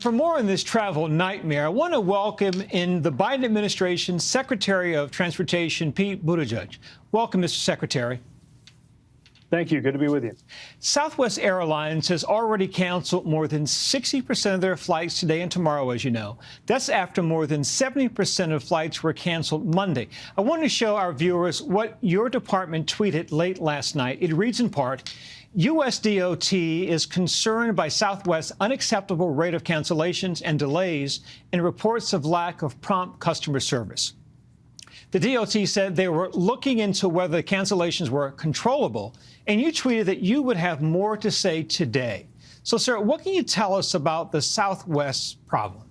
For more on this travel nightmare, I want to welcome in the Biden administration's Secretary of Transportation, Pete Buttigieg. Welcome, Mr. Secretary. Thank you. Good to be with you. Southwest Airlines has already canceled more than 60% of their flights today and tomorrow, as you know. That's after more than 70% of flights were canceled Monday. I want to show our viewers what your department tweeted late last night. It reads in part, U.S. DOT is concerned by Southwest's unacceptable rate of cancellations and delays and reports of lack of prompt customer service. The DOT said they were looking into whether the cancellations were controllable, and you tweeted that you would have more to say today. So, sir, what can you tell us about the Southwest problem?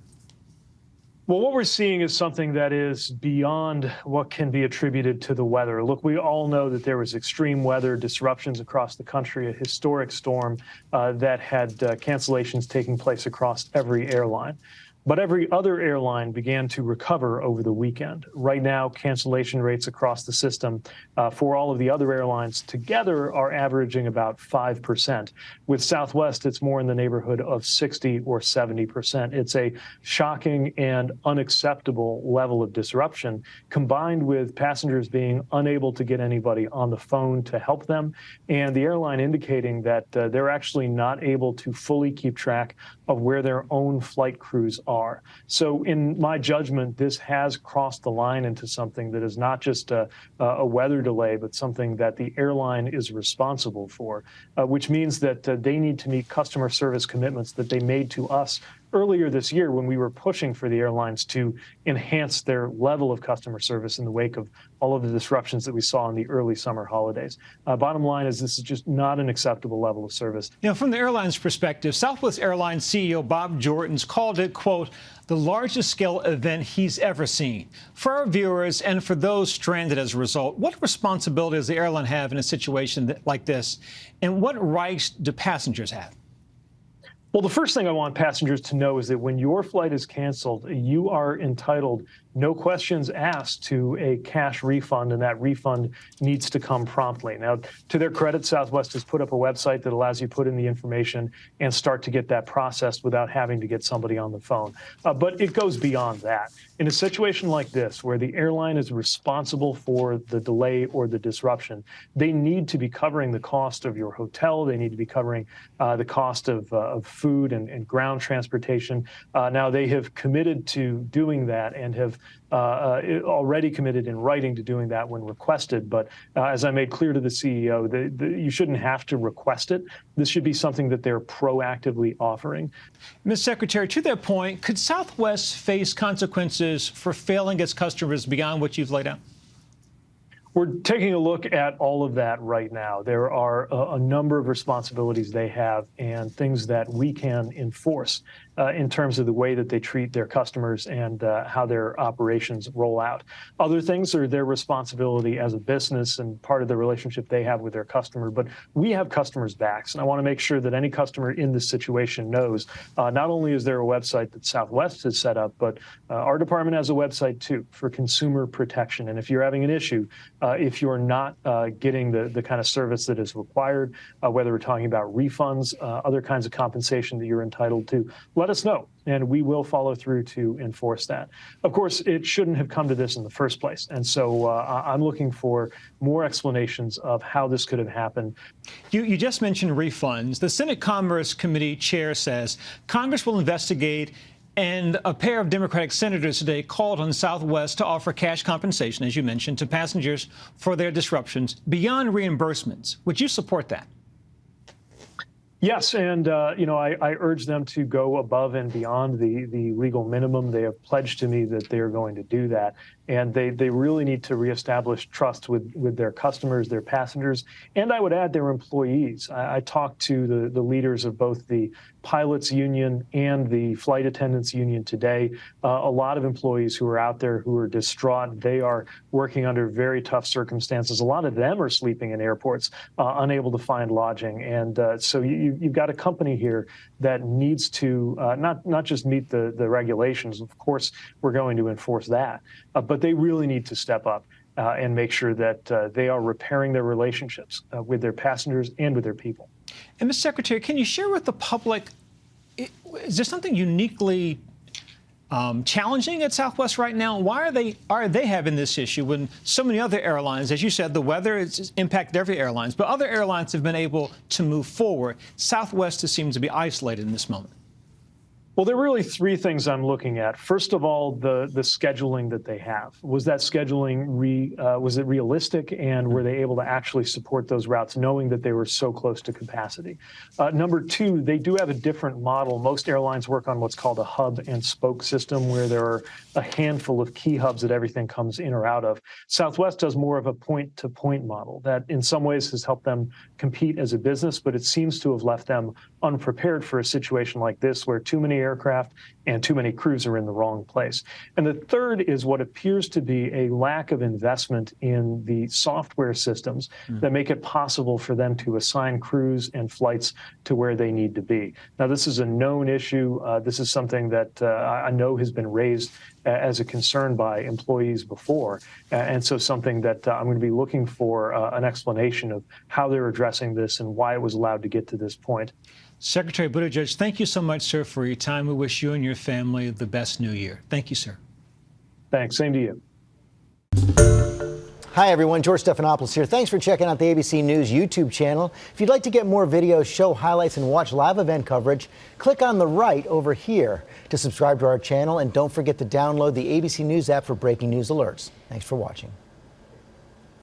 Well, what we're seeing is something that is beyond what can be attributed to the weather. Look, we all know that there was extreme weather disruptions across the country, a historic storm that had cancellations taking place across every airline. But every other airline began to recover over the weekend. Right now, cancellation rates across the system for all of the other airlines together are averaging about 5%. With Southwest, it's more in the neighborhood of 60 or 70%. It's a shocking and unacceptable level of disruption, combined with passengers being unable to get anybody on the phone to help them, and the airline indicating that they're actually not able to fully keep track of where their own flight crews are. So in my judgment, this has crossed the line into something that is not just a weather delay, but something that the airline is responsible for, which means that they need to meet customer service commitments that they made to us earlier this year when we were pushing for the airlines to enhance their level of customer service in the wake of all of the disruptions that we saw in the early summer holidays. Bottom line is this is just not an acceptable level of service. You know, from the airline's perspective, Southwest Airlines CEO Bob Jordan's called it, quote, the largest scale event he's ever seen. For our viewers and for those stranded as a result, what responsibility does the airline have in a situation like this? And what rights do passengers have? Well, the first thing I want passengers to know is that when your flight is canceled, you are entitled, no questions asked, to a cash refund, and that refund needs to come promptly. Now, to their credit, Southwest has put up a website that allows you to put in the information and start to get that processed without having to get somebody on the phone. But it goes beyond that. In a situation like this, where the airline is responsible for the delay or the disruption, they need to be covering the cost of your hotel. They need to be covering the cost of food and ground transportation. Now, they have committed to doing that and have already committed in writing to doing that when requested. But as I made clear to the CEO, you shouldn't have to request it. This should be something that they're proactively offering. Ms. Secretary, to that point, could Southwest face consequences for failing its customers beyond what you've laid out? We're taking a look at all of that right now. There are a number of responsibilities they have and things that we can enforce in terms of the way that they treat their customers and how their operations roll out. Other things are their responsibility as a business and part of the relationship they have with their customer. But we have customers' backs, and I want to make sure that any customer in this situation knows not only is there a website that Southwest has set up, but our department has a website too for consumer protection. And if you're having an issue, if you're not getting the kind of service that is required, whether we're talking about refunds, other kinds of compensation that you're entitled to, let us know, and we will follow through to enforce that. Of course, it shouldn't have come to this in the first place, and so I'm looking for more explanations of how this could have happened. You just mentioned refunds. The Senate Commerce Committee chair says Congress will investigate, and a pair of Democratic senators today called on Southwest to offer cash compensation, as you mentioned, to passengers for their disruptions beyond reimbursements. Would you support that? Yes, and I urge them to go above and beyond the legal minimum. They have pledged to me that they are going to do that, and they really need to reestablish trust with their customers, their passengers, and I would add their employees. I talked to the leaders of both the pilots union and the flight attendants union today. A lot of employees who are out there who are distraught. They are working under very tough circumstances. A lot of them are sleeping in airports, unable to find lodging, and so you've got a company here that needs to not just meet the regulations. Of course, we're going to enforce that, but they really need to step up and make sure that they are repairing their relationships with their passengers and with their people. And, Mr. Secretary, can you share with the public Is there something uniquely challenging at Southwest right now? Why are they having this issue when so many other airlines, as you said, the weather has impacted every airlines, but other airlines have been able to move forward? Southwest seems to be isolated in this moment. Well, there are really three things I'm looking at. First of all, the scheduling that they have. Was that scheduling was it realistic, and were they able to actually support those routes, knowing that they were so close to capacity? Number two, they do have a different model. Most airlines work on what's called a hub and spoke system, where there are a handful of key hubs that everything comes in or out of. Southwest does more of a point-to-point model that in some ways has helped them compete as a business, but it seems to have left them unprepared for a situation like this, where too many aircraft and too many crews are in the wrong place. And the third is what appears to be a lack of investment in the software systems that make it possible for them to assign crews and flights to where they need to be. Now, this is a known issue. This is something that I know has been raised as a concern by employees before. And so something that I'm going to be looking for an explanation of how they're addressing this and why it was allowed to get to this point. Secretary Buttigieg, thank you so much, sir, for your time. We wish you and your family the best new year. Thank you, sir. Thanks. Same to you. Hi, everyone. George Stephanopoulos here. Thanks for checking out the ABC News YouTube channel. If you'd like to get more videos, show highlights, and watch live event coverage, click on the right over here to subscribe to our channel. And don't forget to download the ABC News app for breaking news alerts. Thanks for watching.